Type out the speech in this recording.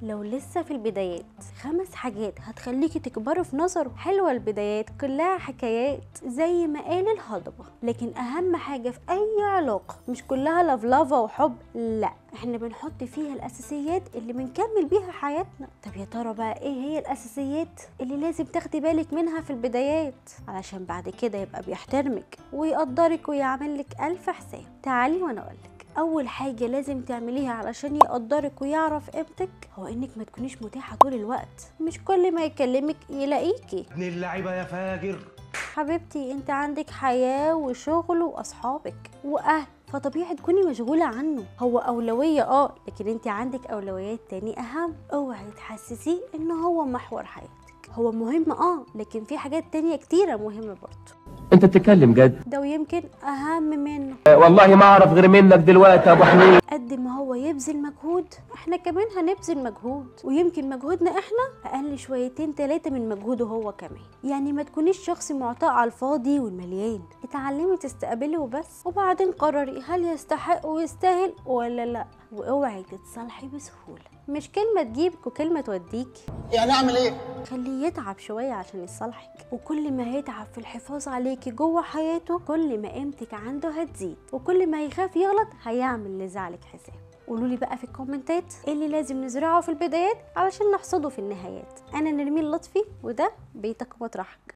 لو لسه في البدايات 5 حاجات هتخليكي تكبري في نظره. حلوة البدايات كلها حكايات زي ما قال الهضبة، لكن اهم حاجة في اي علاقة مش كلها لفلافة وحب، لا احنا بنحط فيها الاساسيات اللي بنكمل بيها حياتنا. طب يا ترى بقى ايه هي الاساسيات اللي لازم تاخدي بالك منها في البدايات علشان بعد كده يبقى بيحترمك ويقدرك ويعملك الف حساب؟ تعالي وانا اقولك. اول حاجة لازم تعمليها علشان يقدرك ويعرف قيمتك هو انك ما تكونيش متاحة طول الوقت، مش كل ما يكلمك يلاقيكي. ابن اللعيبه يا فاجر. حبيبتي انت عندك حياة وشغل واصحابك واهل، فطبيعي تكوني مشغولة عنه. هو اولوية لكن انت عندك اولويات تاني اهم. اوعي تحسسيه ان هو محور حياتك. هو مهم لكن في حاجات تانية كتيرة مهمة برضه. انت بتتكلم جد؟ ده ويمكن اهم منه. والله ما اعرف غير منك دلوقتي يا ابو حميد. قد ما هو يبذل مجهود احنا كمان هنبذل مجهود، ويمكن مجهودنا احنا اقل شويتين 3 من مجهوده هو كمان. يعني ما تكونيش شخص معطاء على الفاضي والمليان، اتعلمي تستقبلي وبس، وبعدين قرري هل يستحق ويستاهل ولا لا. واوعي تتصالحي بسهوله، مش كلمه تجيبك وكلمه توديكي. يعني اعمل ايه؟ خليه يتعب شويه عشان يصالحك، وكل ما هيتعب في الحفاظ عليكي جوه حياته كل ما قيمتك عنده هتزيد، وكل ما هيخاف يغلط هيعمل لزعلك حساب. قولولي بقى في الكومنتات ايه اللي لازم نزرعه في البدايات علشان نحصده في النهايات. انا نرمين لطفي وده بيتك مطرحك.